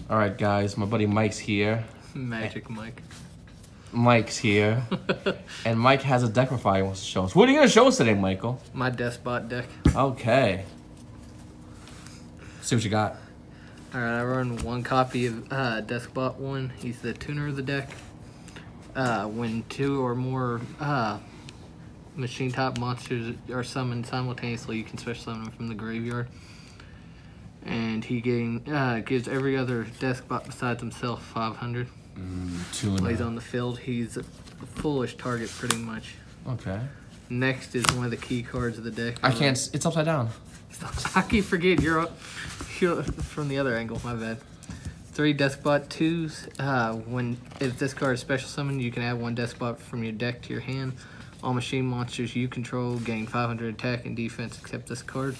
All right, guys, my buddy Mike's here. Magic Mike. Mike's here. And Mike has a deck profile he wants to show us. What are you going to show us today, Michael? My Deskbot deck. Okay. See what you got. Alright, I run one copy of Deskbot 1. He's the tuner of the deck. When two or more machine type monsters are summoned simultaneously, you can special summon them from the graveyard. And he gives every other Deskbot besides himself 500. While he's on the field, he's a foolish target pretty much. Okay. Next is one of the key cards of the deck. I can't. It's upside down. I keep forgetting you're from the other angle. My bad. 3 Deskbot 2s. If this card is special summoned, you can add 1 Deskbot from your deck to your hand. All machine monsters you control gain 500 attack and defense except this card.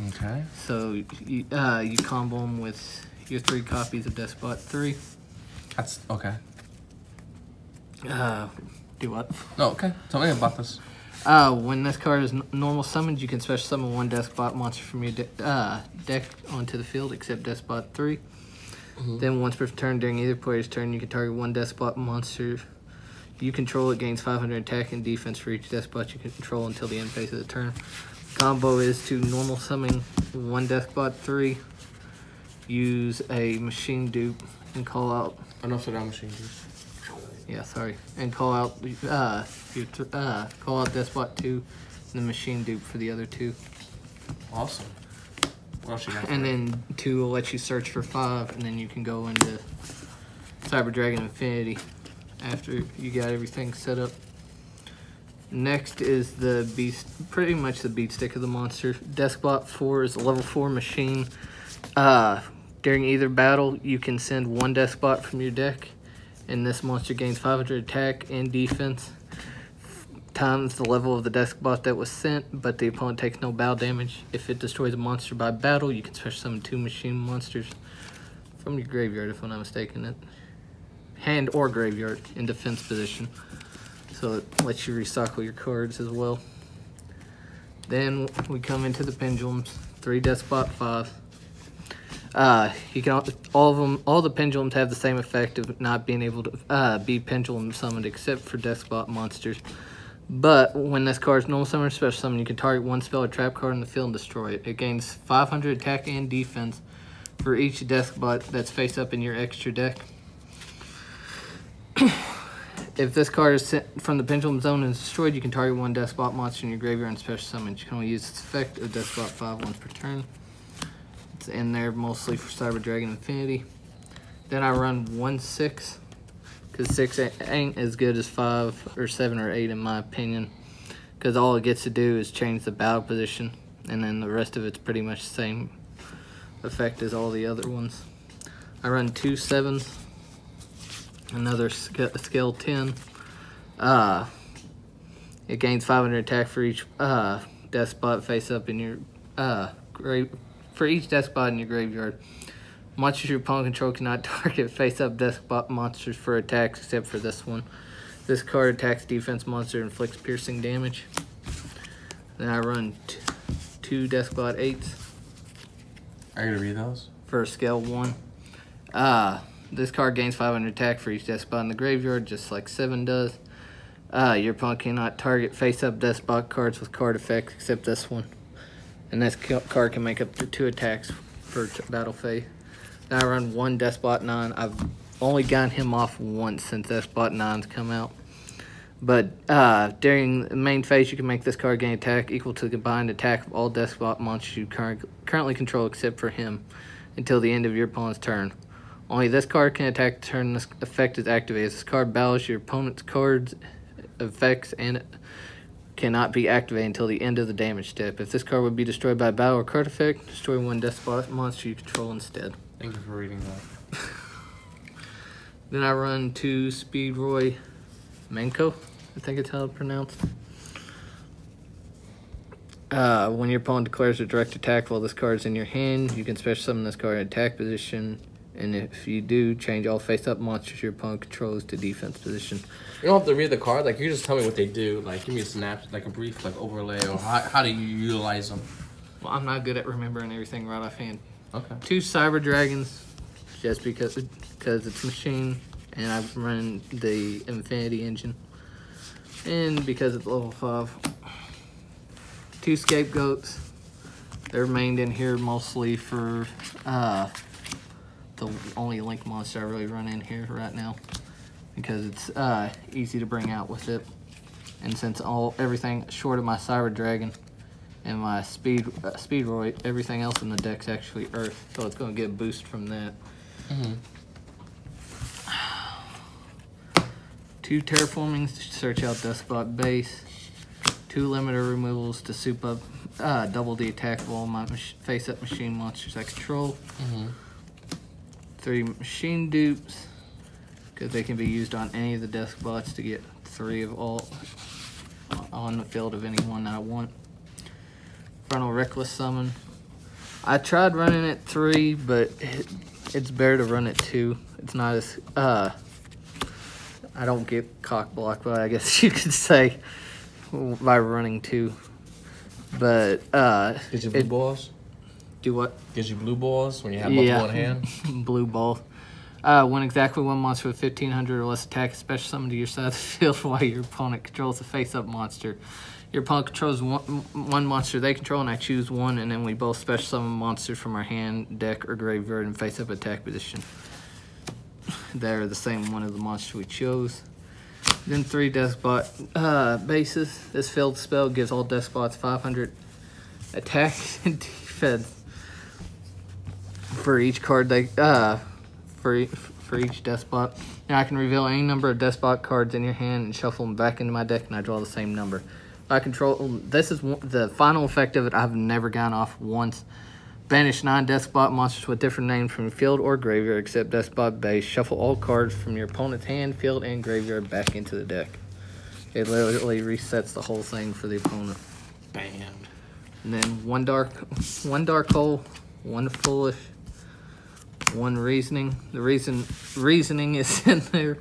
Okay. So you combo them with your 3 copies of Deskbot 3. That's okay. Do what? No, okay. Tell me about this. When this card is normal summoned, you can special summon 1 Deskbot monster from your deck onto the field, except Deskbot 3. Then once per turn during either player's turn, you can target 1 Deskbot monster you control. It gains 500 attack and defense for each Deskbot you can control until the end phase of the turn. Combo is to normal summon 1 Deskbot 3, use a machine dupe, and call out. Enough of that machine, dude. Yeah, sorry. And call out call out Deskbot 2 and the machine dupe for the other 2. Awesome. What else you got? And then 2 will let you search for 5, and then you can go into Cyber Dragon Infinity after you got everything set up. Next is the beast, pretty much the beat stick of the monster. Deskbot 4 is a level 4 machine. During either battle, you can send 1 Deskbot from your deck, and this monster gains 500 attack and defense times the level of the Deskbot that was sent, but the opponent takes no battle damage. If it destroys a monster by battle, you can special summon 2 machine monsters from your graveyard, if I'm not mistaken. Hand or graveyard in defense position. So it lets you recycle your cards as well. Then we come into the pendulums. 3 Deskbot 5. You can all the pendulums have the same effect of not being able to be pendulum summoned except for Deskbot monsters. But when this card is normal summon or special summon, you can target 1 spell or trap card in the field and destroy it. It gains 500 attack and defense for each Deskbot that's face up in your extra deck. If this card is sent from the pendulum zone and is destroyed, you can target 1 Deskbot monster in your graveyard and special summon. You can only use its effect of Deskbot 5 once per turn. It's in there mostly for Cyber Dragon Infinity. Then I run 1 6, because 6 ain't as good as 5 or 7 or 8 in my opinion, because all it gets to do is change the battle position, and then the rest of it's pretty much the same effect as all the other ones. I run 2 7s. Another scale 10. It gains 500 attack for each Deskbot face up in your for each Deskbot in your graveyard. Monsters your opponent control cannot target face up Deskbot monsters for attacks except for this one. This card attacks defense monster and inflicts piercing damage. Then I run 2 Deskbot 8s. Are you gonna read those? For scale 1. This card gains 500 attack for each Deskbot in the graveyard, just like 7 does. Your opponent cannot target face-up Deskbot cards with card effects except this one. And this card can make up to 2 attacks for battle phase. Now I run 1 Deskbot 9. I've only gotten him off once since Deskbot 9's come out. But during the main phase, you can make this card gain attack equal to the combined attack of all Deskbot monsters you currently control except for him until the end of your opponent's turn. Only this card can attack the turn this effect is activated. This card battles your opponent's cards, effects, and cannot be activated until the end of the damage step. If this card would be destroyed by battle or card effect, destroy 1 Deskbot monster you control instead. Thank you for reading that. Then I run 2 Speedroy Menko, I think it's how it's pronounced. When your opponent declares a direct attack while this card is in your hand, you can special summon this card in attack position. And if you do, change all face-up monsters your opponent controls to defense position. You don't have to read the card. Like, you just tell me what they do. Like, give me a snap, like a brief, like overlay, or how do you utilize them? Well, I'm not good at remembering everything right offhand. Okay. 2 Cyber Dragons, just because it's machine, and I've run the Infinity engine, and because it's level 5. 2 scapegoats. They're mained in here mostly for the only Link monster I really run in here right now, because it's easy to bring out with it. And since everything short of my Cyber Dragon and my Speedroid, everything else in the deck's actually Earth, so it's going to get a boost from that. 2 terraformings to search out Deskbot base. 2 limiter removals to soup up, double the attack of all my face-up machine monsters I control. 3 machine dupes, because they can be used on any of the Deskbots to get 3 of all on the field of anyone I want. Frontal Reckless Summon. I tried running it 3, but it's better to run it 2. It's not as I don't get cock blocked, but I guess you could say, by running 2. But Gives you blue balls? Do what? Gives you blue balls when you have multiple in hand? Blue ball. When exactly one monster with 1500 or less attack is special summoned to your side of the field while your opponent controls a face-up monster. Your opponent controls one monster they control, and I choose one, and then we both special summon monsters from our hand, deck, or graveyard in face-up attack position. They're the same one of the monsters we chose. Then 3 Deskbot bases. This field spell gives all Deskbots 500 attack and defense for each card they for each Deskbot. Now I can reveal any number of Deskbot cards in your hand and shuffle them back into my deck, and I draw the same number. I control. This is the final effect of it. I've never gone off once. Banish 9 Deskbot monsters with different names from field or graveyard except Deskbot base. Shuffle all cards from your opponent's hand, field, and graveyard back into the deck. It literally resets the whole thing for the opponent. Bam. And then one dark hole, 1 foolish, 1 reasoning. The reasoning is in there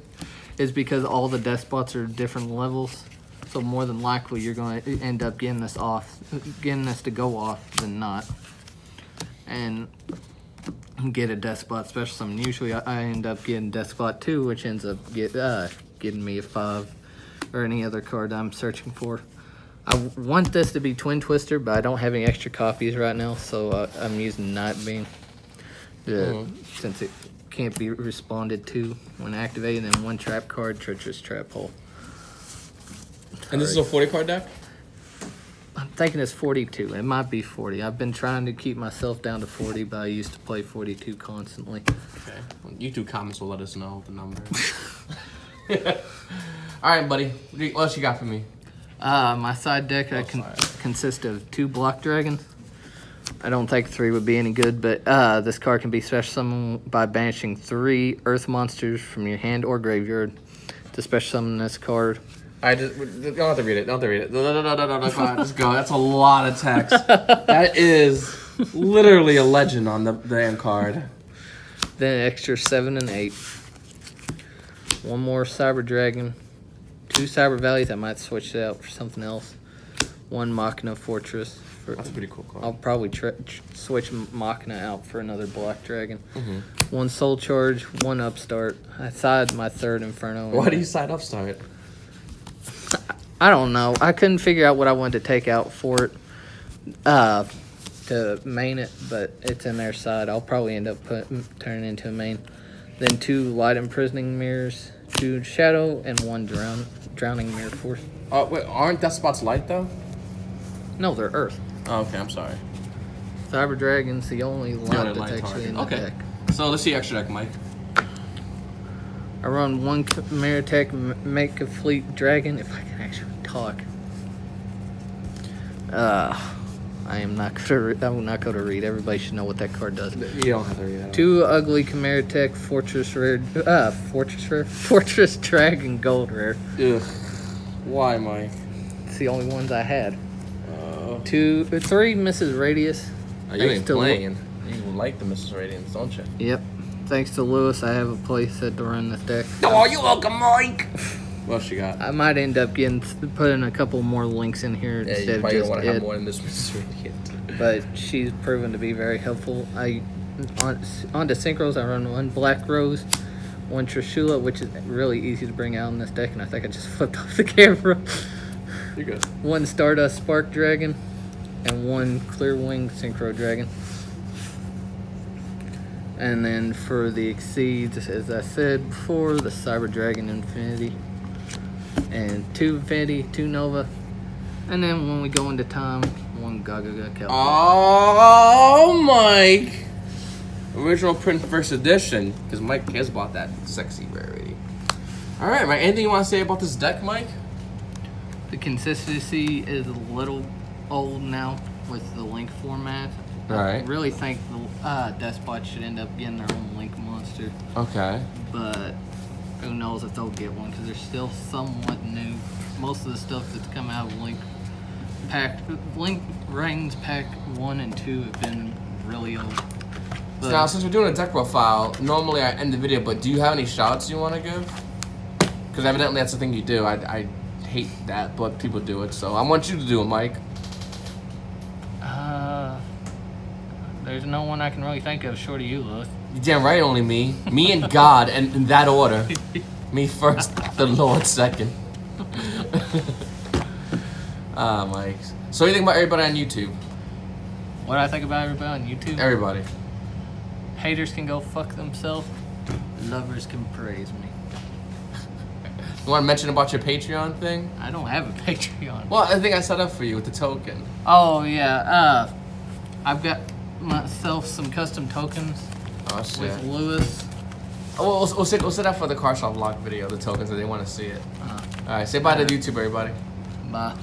is because all the Deskbots are different levels. So more than likely you're going to end up getting this to go off than not. And get a Deskbot special summon. Usually I end up getting Deskbot 2, which ends up getting me a 5 or any other card I'm searching for. I want this to be Twin Twister, but I don't have any extra copies right now, so I'm using Nightbeam since it can't be responded to when activated. And then 1 trap card, Treacherous Trap Hole. And this is a 40 card deck? I'm thinking it's 42. It might be 40. I've been trying to keep myself down to 40, but I used to play 42 constantly. Okay. Well, YouTube comments will let us know the number. All right, buddy. What else you got for me? My side deck consists of 2 Block Dragons. I don't think 3 would be any good, but this card can be special summoned by banishing 3 Earth monsters from your hand or graveyard to special summon this card. I don't have to read it. Don't have to read it. No, come on, just go. That's a lot of text. That is literally a legend on the damn card. Then an extra 7 and 8. 1 more Cyber Dragon. 2 Cyber Valleys. I might switch it out for something else. 1 Machina Fortress. That's a pretty cool card. I'll probably switch Machina out for another Black Dragon. 1 Soul Charge. 1 Upstart. I side my 3rd Inferno. Why do you side Upstart? I don't know. I couldn't figure out what I wanted to take out for it to main it, but it's in their side. I'll probably end up turning it into a main. Then 2 Light Imprisoning Mirrors, 2 Shadow, and 1 Drowning Mirror Force. Wait, aren't Deskbots light though? No, they're Earth. Oh, okay, I'm sorry. Cyber Dragon's the only light that's actually in the deck. So let's see extra deck, Mike. I run 1 Meritech Make a Fleet Dragon, if I can actually talk. I'm not going to read. Everybody should know what that card does. You don't have to read that. 2 Ugly Chimeratech Fortress Dragon Gold Rare. Ugh. Why, Mike? It's the only ones I had. 3 Mrs. Radius. You ain't playing. You like the Mrs. Radiance, don't you? Yep. Thanks to Lewis, I have a playset to run this deck. Oh, you're welcome, Mike. What else you got? I might end up putting a couple more links in here instead of just want to have more in this Mrs. Radiant. But she's proven to be very helpful. I on the synchros, I run 1 Black Rose, 1 Trishula, which is really easy to bring out in this deck, and I think I just flipped off the camera. You're good. 1 Stardust Spark Dragon, and 1 Clear Wing Synchro Dragon. And then for the Exceeds, as I said before, the Cyber Dragon Infinity, and 2 Infinity, 2 Nova, and then when we go into time, 1 Gaga Cowboy. Oh, Mike! Original print first edition, because Mike has bought that sexy rarity. All right, Mike. Anything you want to say about this deck, Mike? The consistency is a little old now with the link format. Right. I really think the Deskbot should end up getting their own link monster. Okay. But who knows if they'll get one, because they're still somewhat new. Most of the stuff that's come out of Link Rings Pack 1 and 2 have been really old. But So now, since we're doing a deck profile, normally I end the video, but do you have any shoutouts you want to give? Because evidently that's the thing you do. I hate that, but people do it, so I want you to do it, Mike. there's no one I can really think of short of you, Lewis. You're damn right, only me. Me and God, and in that order. Me first, the Lord second. Mike. So what do you think about everybody on YouTube? What do I think about everybody on YouTube? Everybody. Haters can go fuck themselves. Lovers can praise me. You want to mention about your Patreon thing? I don't have a Patreon. Well, I think I set up for you with the token. Oh, yeah. I've got myself some custom tokens Oh, shit. with Lewis. Oh, we'll set up for the car shop vlog video, the tokens, if they want to see it. Alright, say bye to YouTube, everybody. Bye.